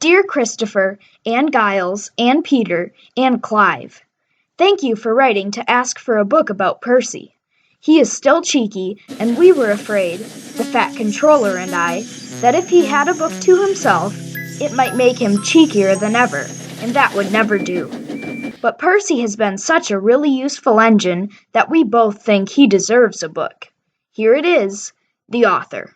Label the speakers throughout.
Speaker 1: Dear Christopher, and Giles, and Peter, and Clive, thank you for writing to ask for a book about Percy. He is still cheeky, and we were afraid, the Fat Controller and I, that if he had a book to himself, it might make him cheekier than ever, and that would never do. But Percy has been such a really useful engine that we both think he deserves a book. Here it is, the author.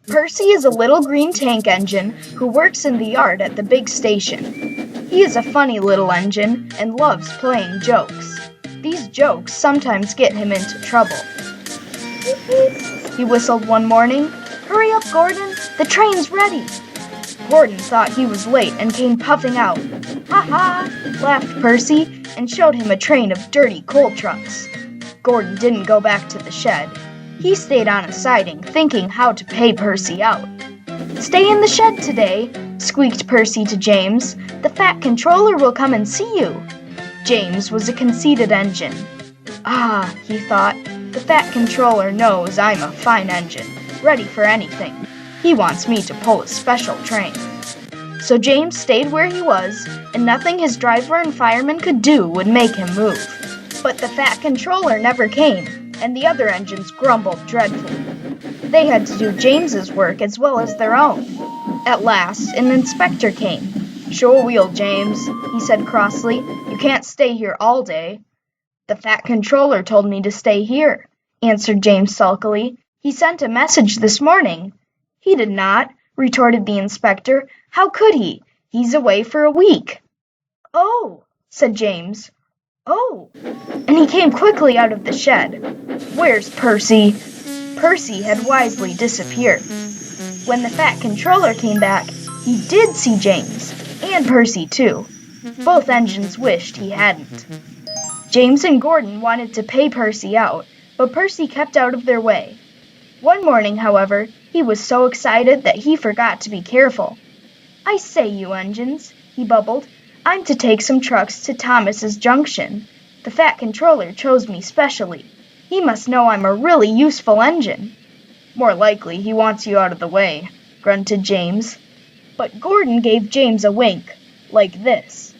Speaker 1: Percy is a little green tank engine who works in the yard at the big station. He is a funny little engine and loves playing jokes. These jokes sometimes get him into trouble. He whistled one morning, "Hurry up, Gordon, the train's ready." Gordon thought he was late and came puffing out. "Ha ha!" laughed Percy and showed him a train of dirty coal trucks. Gordon didn't go back to the shed. He stayed on a siding, thinking how to pay Percy out. "Stay in the shed today," squeaked Percy to James. "The Fat Controller will come and see you." James was a conceited engine. "Ah," he thought, "the Fat Controller knows I'm a fine engine, ready for anything. He wants me to pull a special train." So James stayed where he was, and nothing his driver and fireman could do would make him move. But the Fat Controller never came, and the other engines grumbled dreadfully. They had to do James's work as well as their own. At last, an inspector came. "Show a wheel, James," he said crossly. "You can't stay here all day." "The Fat Controller told me to stay here," answered James sulkily. "He sent a message this morning." "He did not," retorted the inspector. "How could he? He's away for a week." "Oh," said James. "Oh," and he came quickly out of the shed. "Where's Percy?" Percy had wisely disappeared. When the Fat Controller came back, he did see James, and Percy too. Both engines wished he hadn't. James and Gordon wanted to pay Percy out, but Percy kept out of their way. One morning, however, he was so excited that he forgot to be careful. "I say, you engines," he bubbled, "I'm to take some trucks to Thomas's Junction. The Fat Controller chose me specially. He must know I'm a really useful engine." "More likely he wants you out of the way," grunted James. But Gordon gave James a wink, like this.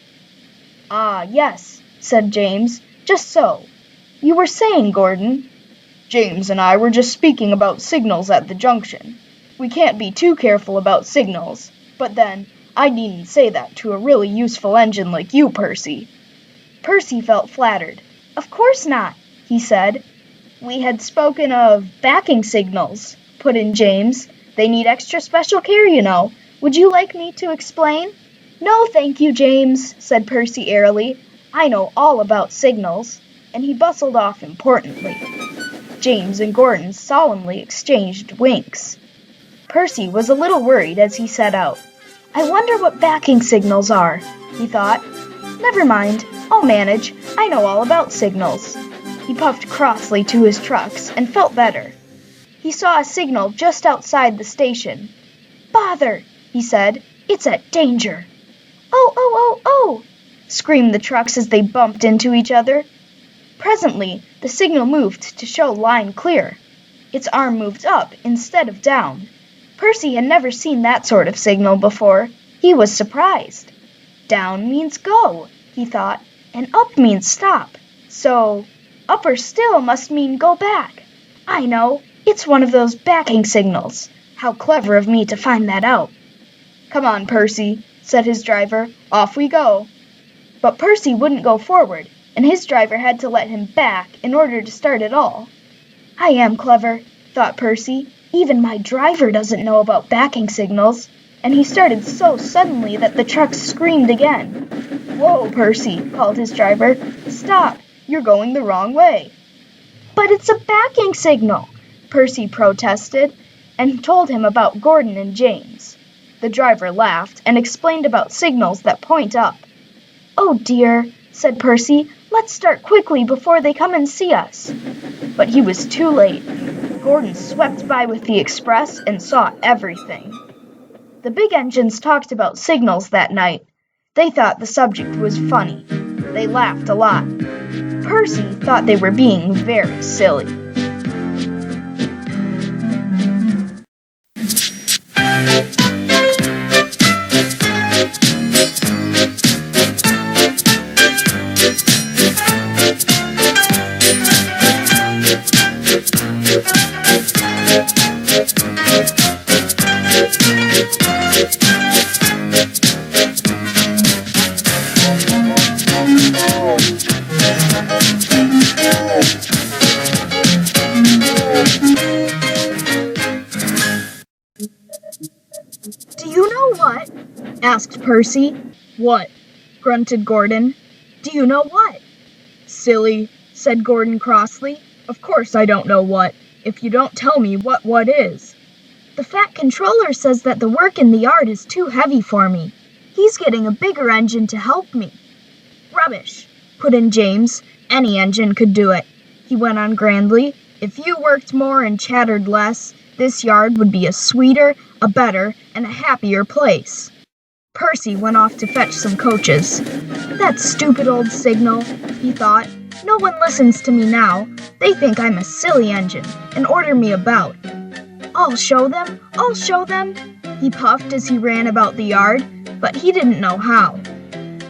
Speaker 1: "Ah, yes," said James, "just so. You were saying, Gordon?" "James and I were just speaking about signals at the junction. We can't be too careful about signals, but then, I needn't say that to a really useful engine like you, Percy." Percy felt flattered. "Of course not," he said. "We had spoken of backing signals," put in James. "They need extra special care, you know. Would you like me to explain?" "No, thank you, James," said Percy airily. "I know all about signals," and he bustled off importantly. James and Gordon solemnly exchanged winks. Percy was a little worried as he set out. "I wonder what backing signals are," he thought. "Never mind, I'll manage. I know all about signals." He puffed crossly to his trucks and felt better. He saw a signal just outside the station. "Bother," he said. "It's at danger." "Oh, oh, oh, oh!" screamed the trucks as they bumped into each other. Presently, the signal moved to show line clear. Its arm moved up instead of down. Percy had never seen that sort of signal before. He was surprised. Down means go, he thought, and up means stop. So, upper still must mean go back. I know, it's one of those backing signals. How clever of me to find that out. "Come on, Percy," said his driver. "Off we go." But Percy wouldn't go forward, and his driver had to let him back in order to start at all. "I am clever," thought Percy. "Even my driver doesn't know about backing signals." And he started so suddenly that the trucks screamed again. "Whoa, Percy," called his driver. "Stop! You're going the wrong way." But it's a backing signal, Percy protested, and told him about Gordon and James. The driver laughed and explained about signals that point up. "Oh dear," said Percy, "let's start quickly before they come and see us." But he was too late. Gordon swept by with the express and saw everything. The big engines talked about signals that night. They thought the subject was funny. They laughed a lot. Percy thought they were being very silly. "Do you know what?" asked Percy. "What?" grunted Gordon. "Do you know what?" "Silly," said Gordon crossly. "Of course I don't know what, if you don't tell me what is." "The Fat Controller says that the work in the yard is too heavy for me. He's getting a bigger engine to help me." "Rubbish," put in James. "Any engine could do it," he went on grandly. "If you worked more and chattered less, this yard would be a sweeter, a better, and a happier place." Percy went off to fetch some coaches. "That stupid old signal," he thought. "No one listens to me now. They think I'm a silly engine and order me about. I'll show them, I'll show them," he puffed as he ran about the yard, but he didn't know how.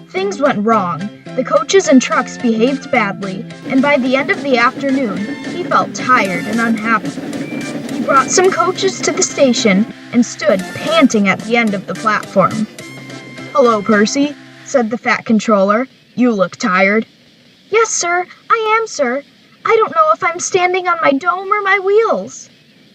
Speaker 1: Things went wrong. The coaches and trucks behaved badly, and by the end of the afternoon, he felt tired and unhappy. He brought some coaches to the station and stood panting at the end of the platform. "Hello, Percy," said the Fat Controller. "You look tired." "Yes, sir, I am, sir. I don't know if I'm standing on my dome or my wheels."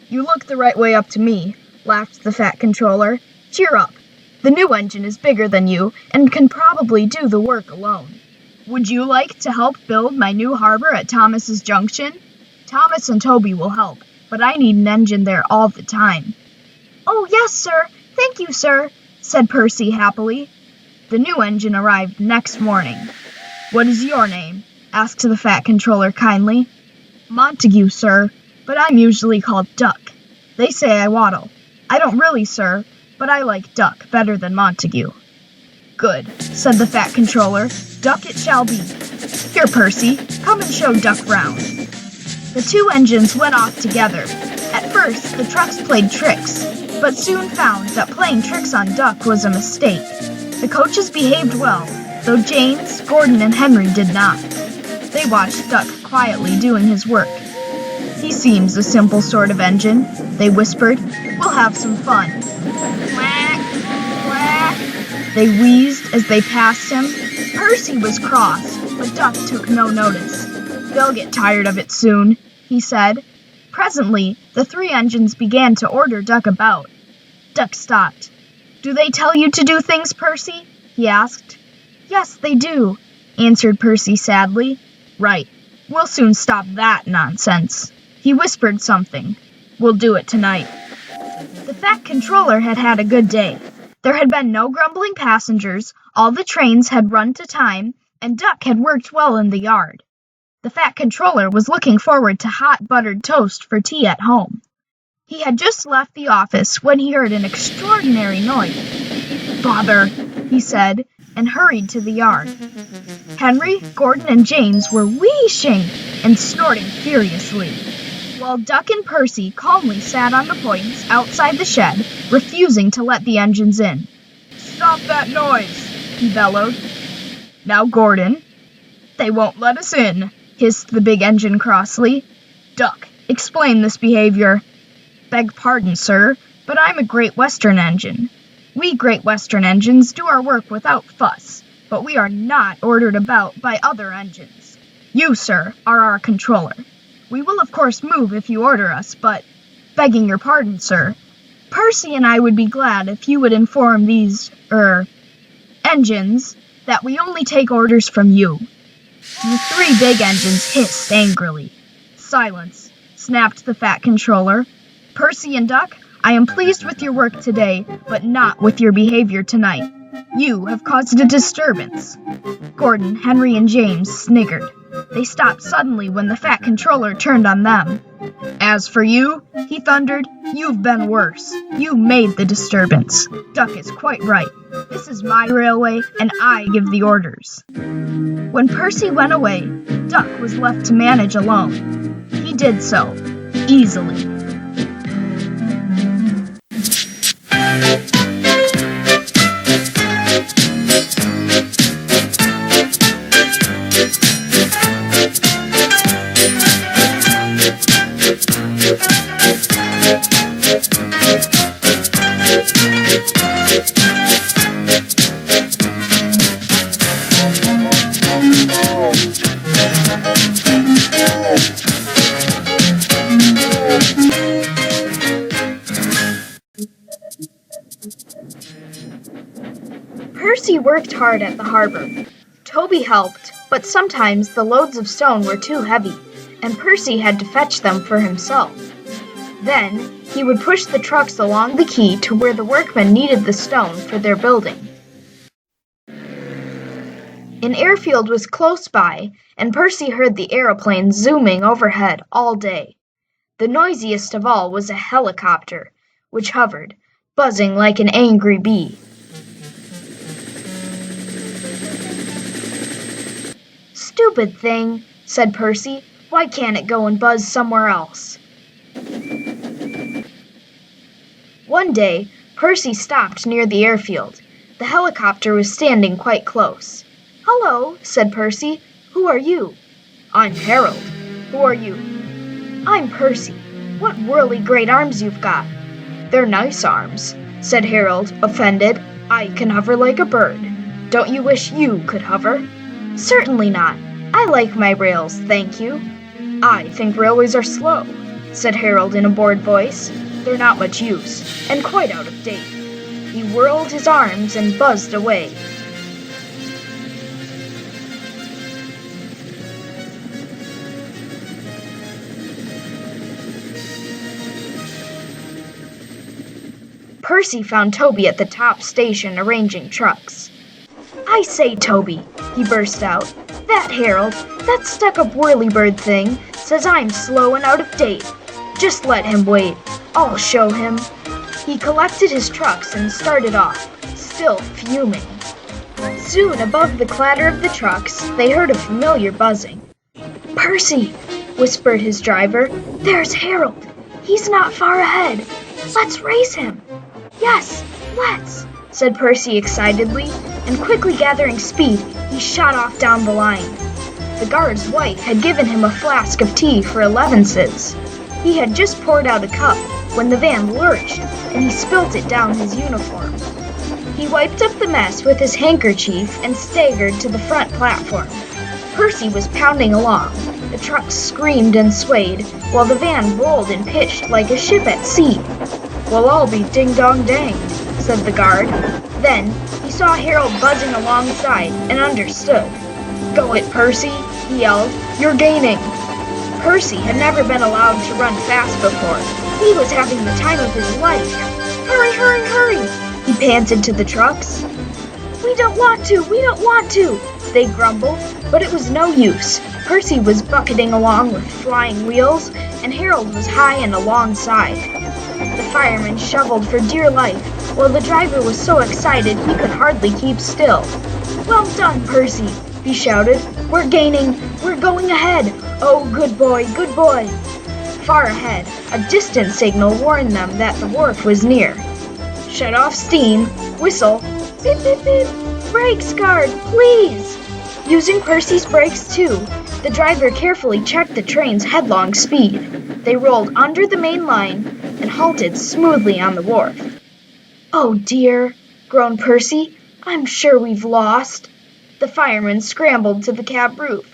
Speaker 1: "You look the right way up to me," laughed the Fat Controller. "Cheer up. The new engine is bigger than you and can probably do the work alone. Would you like to help build my new harbor at Thomas's Junction? Thomas and Toby will help, but I need an engine there all the time." "Oh, yes, sir. Thank you, sir," said Percy happily. The new engine arrived next morning. "What is your name?" asked the Fat Controller kindly. "Montague, sir, but I'm usually called Duck. They say I waddle. I don't really, sir, but I like Duck better than Montague." "Good," said the Fat Controller. "Duck it shall be. Here, Percy, come and show Duck round." The two engines went off together. At first, the trucks played tricks, but soon found that playing tricks on Duck was a mistake. The coaches behaved well, though James, Gordon, and Henry did not. They watched Duck quietly doing his work. "He seems a simple sort of engine," they whispered. "We'll have some fun." "Quack, quack," they wheezed as they passed him. Percy was cross, but Duck took no notice. "They'll get tired of it soon," he said. Presently, the three engines began to order Duck about. Duck stopped. "Do they tell you to do things, Percy?" he asked. "Yes, they do," answered Percy sadly. "Right. We'll soon stop that nonsense." He whispered something. "We'll do it tonight." The Fat Controller had had a good day. There had been no grumbling passengers, all the trains had run to time, and Duck had worked well in the yard. The Fat Controller was looking forward to hot buttered toast for tea at home. He had just left the office when he heard an extraordinary noise. "Bother," he said, and hurried to the yard. Henry, Gordon, and James were wheeshing and snorting furiously, while Duck and Percy calmly sat on the points outside the shed, refusing to let the engines in. "Stop that noise!" he bellowed. "Now, Gordon." "They won't let us in," hissed the big engine crossly. "Duck, explain this behavior." "Beg pardon, sir, but I'm a Great Western engine. We Great Western engines do our work without fuss, but we are not ordered about by other engines. You, sir, are our controller. We will of course move if you order us, but, begging your pardon, sir, Percy and I would be glad if you would inform these, engines that we only take orders from you." The three big engines hissed angrily. Silence, snapped the Fat Controller. Percy and Duck, I am pleased with your work today, but not with your behavior tonight. You have caused a disturbance. Gordon, Henry, and James sniggered. They stopped suddenly when the Fat Controller turned on them. As for you, he thundered, you've been worse. You made the disturbance. Duck is quite right. This is my railway, and I give the orders. When Percy went away, Duck was left to manage alone. He did so, easily. Percy worked hard at the harbor. Toby helped, but sometimes the loads of stone were too heavy, and Percy had to fetch them for himself. Then, he would push the trucks along the quay to where the workmen needed the stone for their building. An airfield was close by, and Percy heard the aeroplanes zooming overhead all day. The noisiest of all was a helicopter, which hovered, buzzing like an angry bee. Stupid thing, said Percy. Why can't it go and buzz somewhere else? One day, Percy stopped near the airfield. The helicopter was standing quite close. Hello, said Percy. Who are you? I'm Harold. Who are you? I'm Percy. What whirly great arms you've got. They're nice arms, said Harold, offended. I can hover like a bird. Don't you wish you could hover? Certainly not. I like my rails, thank you. I think railways are slow, said Harold in a bored voice. They're not much use, and quite out of date. He whirled his arms and buzzed away. Percy found Toby at the top station arranging trucks. I say, Toby, he burst out. That Harold, that stuck-up whirlybird thing, says I'm slow and out of date. Just let him wait. I'll show him. He collected his trucks and started off, still fuming. Soon, above the clatter of the trucks, they heard a familiar buzzing. Percy, whispered his driver. There's Harold. He's not far ahead. Let's race him. Yes, let's, said Percy excitedly, and quickly gathering speed, he shot off down the line. The guard's wife had given him a flask of tea for 11s. He had just poured out a cup when the van lurched, and he spilt it down his uniform. He wiped up the mess with his handkerchief and staggered to the front platform. Percy was pounding along. The trucks screamed and swayed, while the van rolled and pitched like a ship at sea. Well, I'll be ding-dong-danged, said the guard. Then, he saw Harold buzzing alongside and understood. Go it, Percy, he yelled. You're gaining. Percy had never been allowed to run fast before. He was having the time of his life. Hurry, hurry, hurry, he panted to the trucks. We don't want to, they grumbled, but it was no use. Percy was bucketing along with flying wheels, and Harold was high and alongside. The fireman shoveled for dear life, while the driver was so excited he could hardly keep still. Well done, Percy, he shouted. We're gaining. We're going ahead. Oh, good boy, good boy. Far ahead, a distant signal warned them that the wharf was near. Shut off steam, whistle, beep, beep, beep. Brakes, guard, please. Using Percy's brakes, too, the driver carefully checked the train's headlong speed. They rolled under the main line and halted smoothly on the wharf. Oh dear, groaned Percy. I'm sure we've lost. The fireman scrambled to the cab roof.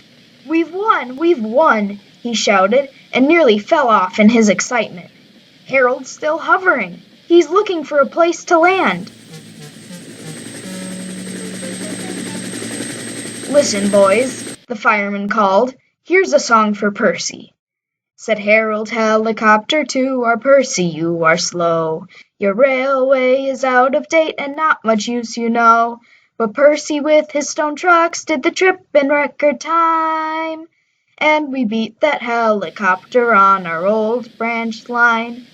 Speaker 1: We've won, he shouted, and nearly fell off in his excitement. Harold's still hovering. He's looking for a place to land. Listen, boys, the fireman called. Here's a song for Percy. Said Harold Helicopter to our Percy, you are slow. Your railway is out of date and not much use, you know. But Percy with his stone trucks did the trip in record time. And we beat that helicopter on our old branch line.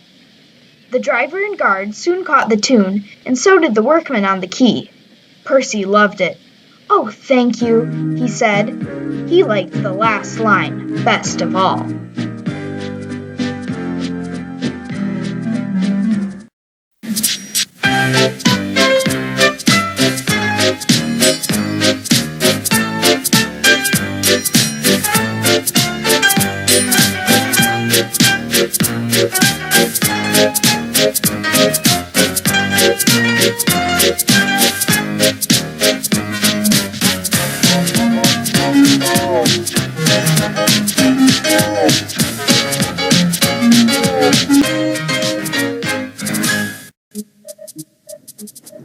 Speaker 1: The driver and guard soon caught the tune, and so did the workman on the quay. Percy loved it. "Oh, thank you," he said. He liked the last line best of all.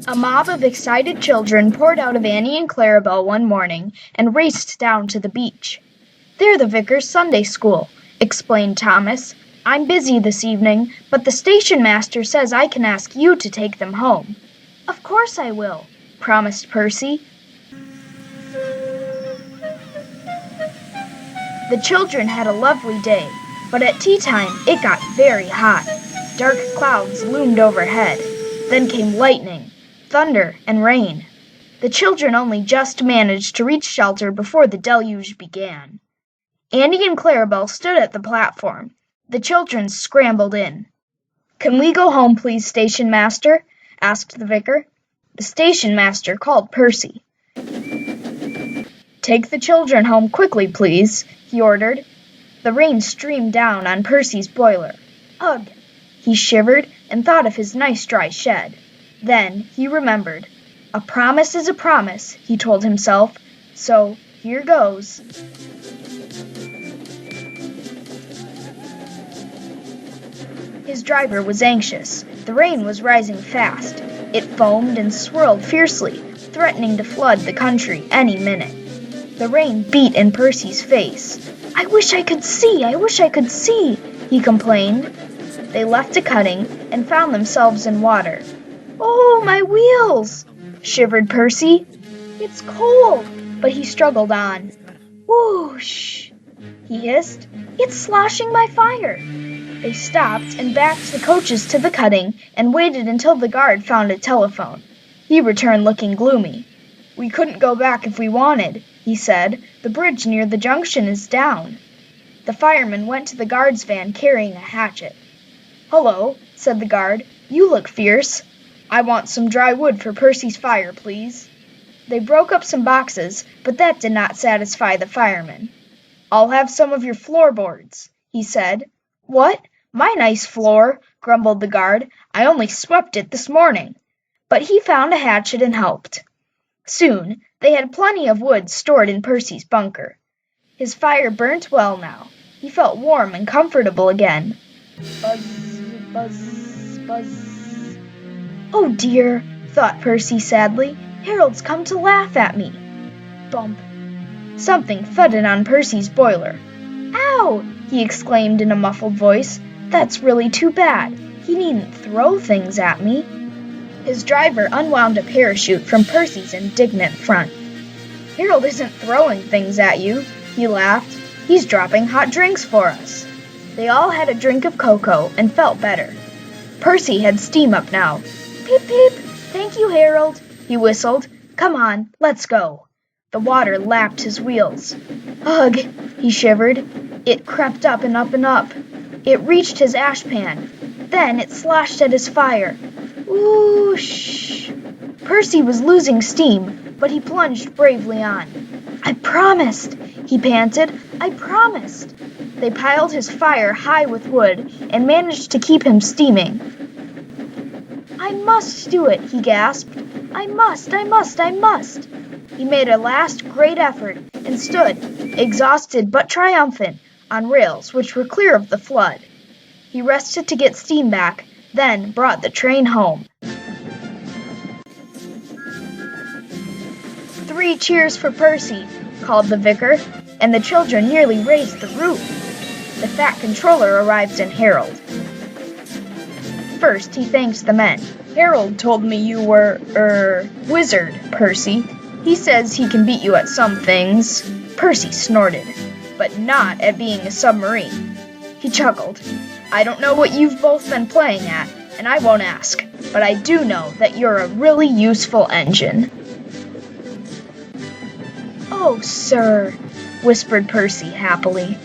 Speaker 1: A mob of excited children poured out of Annie and Clarabelle one morning and raced down to the beach. "They're the vicar's Sunday school," explained Thomas. "I'm busy this evening, but the station master says I can ask you to take them home." "Of course I will," promised Percy. The children had a lovely day, but at tea time it got very hot. Dark clouds loomed overhead. Then came lightning, thunder, and rain. The children only just managed to reach shelter before the deluge began. Annie and Clarabelle stood at the platform. The children scrambled in. "Can we go home, please, station master?" asked the vicar. The station master called Percy. "Take the children home quickly, please," he ordered. The rain streamed down on Percy's boiler. Ugh! He shivered and thought of his nice dry shed. Then he remembered. A promise is a promise, he told himself. So here goes. His driver was anxious. The rain was rising fast. It foamed and swirled fiercely, threatening to flood the country any minute. The rain beat in Percy's face. "I wish I could see! I wish I could see!" he complained. They left a cutting and found themselves in water. "Oh, my wheels!" shivered Percy. "It's cold!" But he struggled on. "Whoosh!" he hissed. "It's sloshing my fire!" They stopped and backed the coaches to the cutting and waited until the guard found a telephone. He returned looking gloomy. "We couldn't go back if we wanted," he said. "The bridge near the junction is down." The fireman went to the guard's van carrying a hatchet. "Hello," said the guard. "You look fierce." "I want some dry wood for Percy's fire, please." They broke up some boxes, but that did not satisfy the fireman. "I'll have some of your floorboards," he said. "What? My nice floor," grumbled the guard. "I only swept it this morning." But he found a hatchet and helped. Soon they had plenty of wood stored in Percy's bunker. His fire burnt well now. He felt warm and comfortable again. Buzz, buzz, buzz. "Oh dear," thought Percy sadly. "Harold's come to laugh at me." Bump. Something thudded on Percy's boiler. "Ow!" he exclaimed in a muffled voice. "That's really too bad. He needn't throw things at me." His driver unwound a parachute from Percy's indignant front. "Harold isn't throwing things at you," he laughed. "He's dropping hot drinks for us." They all had a drink of cocoa and felt better. Percy had steam up now. "Peep, peep! Thank you, Harold," he whistled. "Come on, let's go." The water lapped his wheels. "Ugh!" he shivered. It crept up and up and up. It reached his ashpan. Then it sloshed at his fire. Whoosh! Percy was losing steam, but he plunged bravely on. "I promised," he panted. "I promised." They piled his fire high with wood and managed to keep him steaming. "I must do it," he gasped. "I must, I must, I must." He made a last great effort and stood, exhausted but triumphant, on rails which were clear of the flood. He rested to get steam back, then brought the train home. "3 cheers for Percy," called the vicar, and the children nearly raised the roof. The Fat Controller arrives in Harold. First, he thanks the men. Harold told me you were, wizard, Percy. He says he can beat you at some things. Percy snorted, but not at being a submarine. He chuckled. I don't know what you've both been playing at, and I won't ask, but I do know that you're a really useful engine. Oh, sir, whispered Percy happily.